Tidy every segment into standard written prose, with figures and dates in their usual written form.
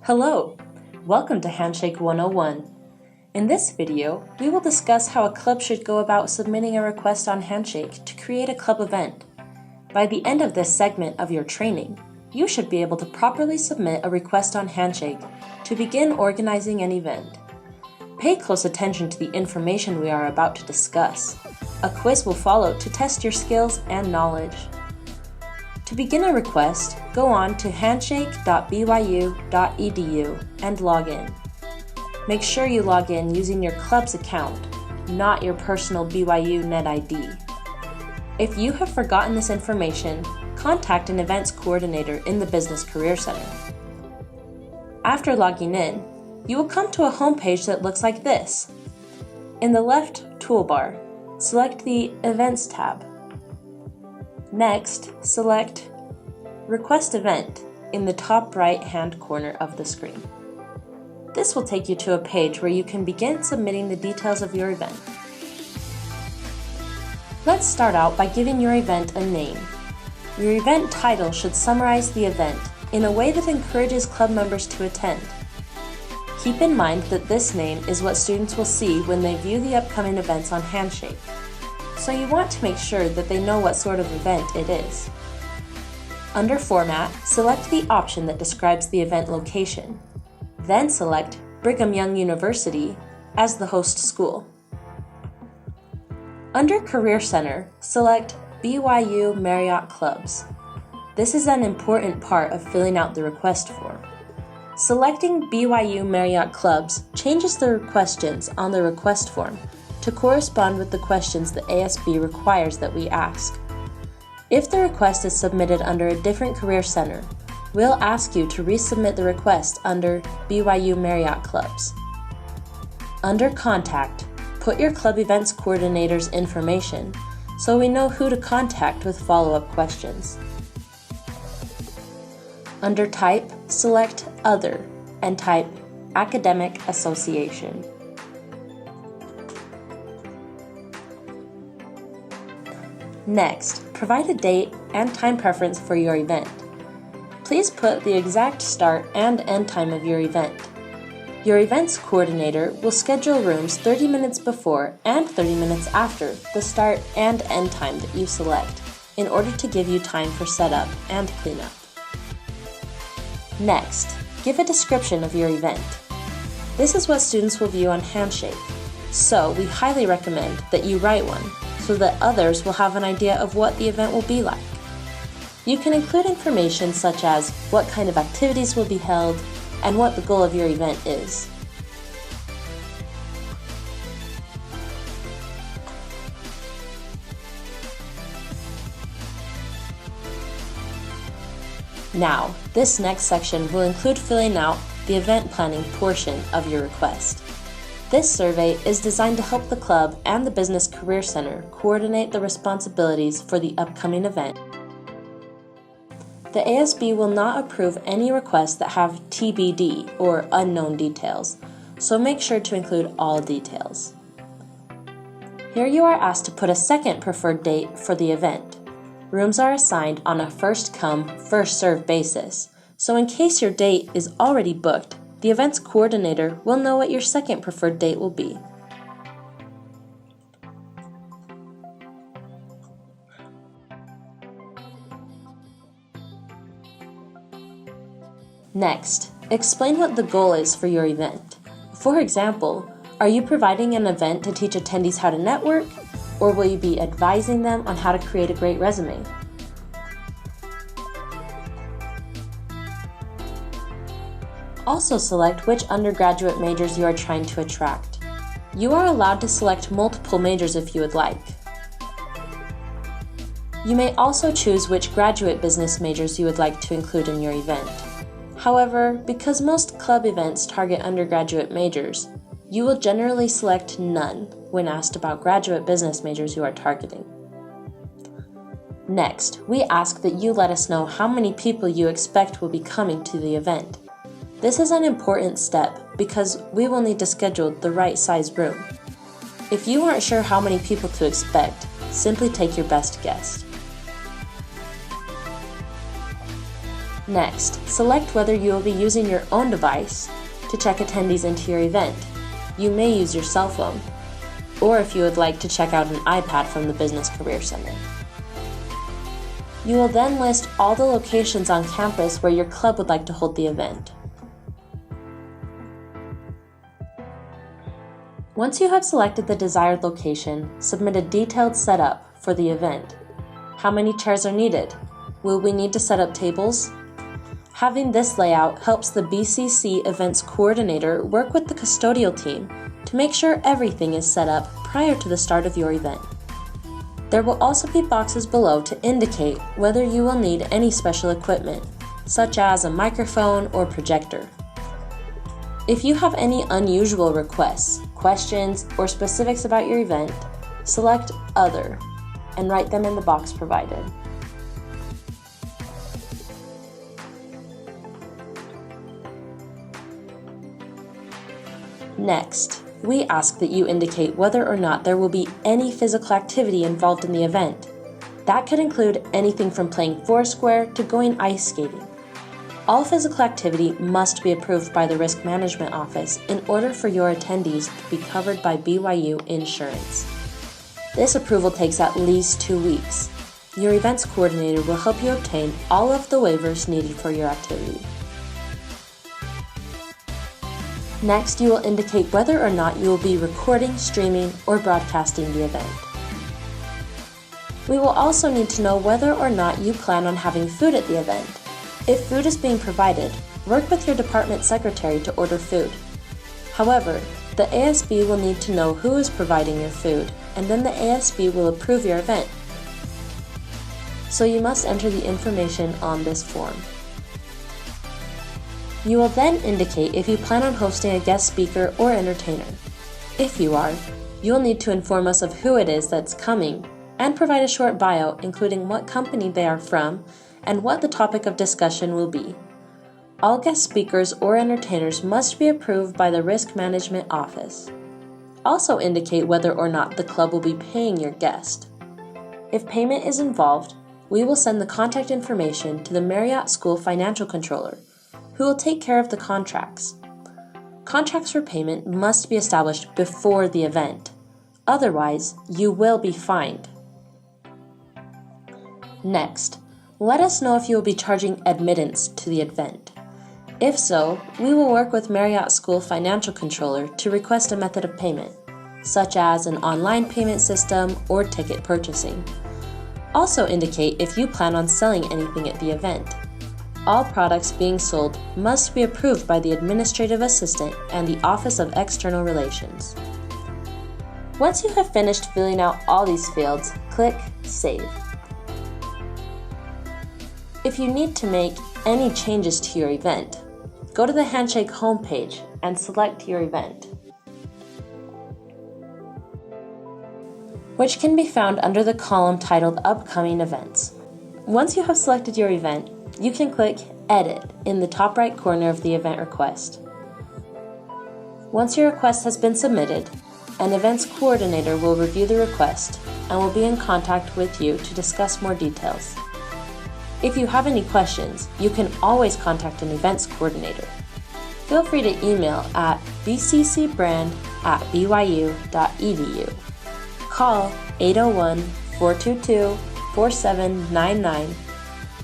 Hello! Welcome to Handshake 101. In this video, we will discuss how a club should go about submitting a request on Handshake to create a club event. By the end of this segment of your training, you should be able to properly submit a request on Handshake to begin organizing an event. Pay close attention to the information we are about to discuss. A quiz will follow to test your skills and knowledge. To begin a request, go on to handshake.byu.edu and log in. Make sure you log in using your club's account, not your personal BYU Net ID. If you have forgotten this information, contact an events coordinator in the Business Career Center. After logging in, you will come to a homepage that looks like this. In the left toolbar, select the Events tab. Next, select Request Event in the top right-hand corner of the screen. This will take you to a page where you can begin submitting the details of your event. Let's start out by giving your event a name. Your event title should summarize the event in a way that encourages club members to attend. Keep in mind that this name is what students will see when they view the upcoming events on Handshake, so you want to make sure that they know what sort of event it is. Under Format, select the option that describes the event location. Then select Brigham Young University as the host school. Under Career Center, select BYU Marriott Clubs. This is an important part of filling out the request form. Selecting BYU Marriott Clubs changes the questions on the request form to correspond with the questions the ASB requires that we ask. If the request is submitted under a different career center, we'll ask you to resubmit the request under BYU Marriott Clubs. Under Contact, put your club events coordinator's information so we know who to contact with follow-up questions. Under Type, select Other and type Academic Association. Next, provide a date and time preference for your event. Please put the exact start and end time of your event. Your events coordinator will schedule rooms 30 minutes before and 30 minutes after the start and end time that you select in order to give you time for setup and cleanup. Next, give a description of your event. This is what students will view on Handshake, so we highly recommend that you write one so that others will have an idea of what the event will be like. You can include information such as what kind of activities will be held and what the goal of your event is. Now, this next section will include filling out the event planning portion of your request. This survey is designed to help the club and the Business Career Center coordinate the responsibilities for the upcoming event. The ASB will not approve any requests that have TBD or unknown details, so make sure to include all details. Here you are asked to put a second preferred date for the event. Rooms are assigned on a first-come, first-served basis, so in case your date is already booked, the events coordinator will know what your second preferred date will be. Next, explain what the goal is for your event. For example, are you providing an event to teach attendees how to network, or will you be advising them on how to create a great resume? Also select which undergraduate majors you are trying to attract. You are allowed to select multiple majors if you would like. You may also choose which graduate business majors you would like to include in your event. However, because most club events target undergraduate majors, you will generally select none when asked about graduate business majors you are targeting. Next, we ask that you let us know how many people you expect will be coming to the event. This is an important step because we will need to schedule the right size room. If you aren't sure how many people to expect, simply take your best guess. Next, select whether you will be using your own device to check attendees into your event. You may use your cell phone, or if you would like to check out an iPad from the Business Career Center. You will then list all the locations on campus where your club would like to hold the event. Once you have selected the desired location, submit a detailed setup for the event. How many chairs are needed? Will we need to set up tables? Having this layout helps the BCC Events Coordinator work with the custodial team to make sure everything is set up prior to the start of your event. There will also be boxes below to indicate whether you will need any special equipment, such as a microphone or projector. If you have any unusual requests, questions, or specifics about your event, select Other and write them in the box provided. Next, we ask that you indicate whether or not there will be any physical activity involved in the event. That could include anything from playing foursquare to going ice skating. All physical activity must be approved by the Risk Management Office in order for your attendees to be covered by BYU insurance. This approval takes at least 2 weeks. Your events coordinator will help you obtain all of the waivers needed for your activity. Next, you will indicate whether or not you will be recording, streaming, or broadcasting the event. We will also need to know whether or not you plan on having food at the event. If food is being provided, work with your department secretary to order food. However, the ASB will need to know who is providing your food, and then the ASB will approve your event. So you must enter the information on this form. You will then indicate if you plan on hosting a guest speaker or entertainer. If you are, you will need to inform us of who it is that's coming and provide a short bio including what company they are from and what the topic of discussion will be. All guest speakers or entertainers must be approved by the Risk Management Office. Also indicate whether or not the club will be paying your guest. If payment is involved, we will send the contact information to the Marriott School Financial Controller, who will take care of the contracts. Contracts for payment must be established before the event. Otherwise, you will be fined. Next, let us know if you will be charging admittance to the event. If so, we will work with Marriott School Financial Controller to request a method of payment, such as an online payment system or ticket purchasing. Also indicate if you plan on selling anything at the event. All products being sold must be approved by the Administrative Assistant and the Office of External Relations. Once you have finished filling out all these fields, click Save. If you need to make any changes to your event, go to the Handshake homepage and select your event, which can be found under the column titled Upcoming Events. Once you have selected your event, you can click Edit in the top right corner of the event request. Once your request has been submitted, an events coordinator will review the request and will be in contact with you to discuss more details. If you have any questions, you can always contact an events coordinator. Feel free to email at bccbrand@byu.edu. Call 801-422-4799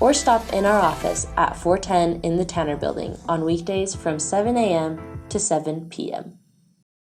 or stop in our office at 410 in the Tanner Building on weekdays from 7 a.m. to 7 p.m.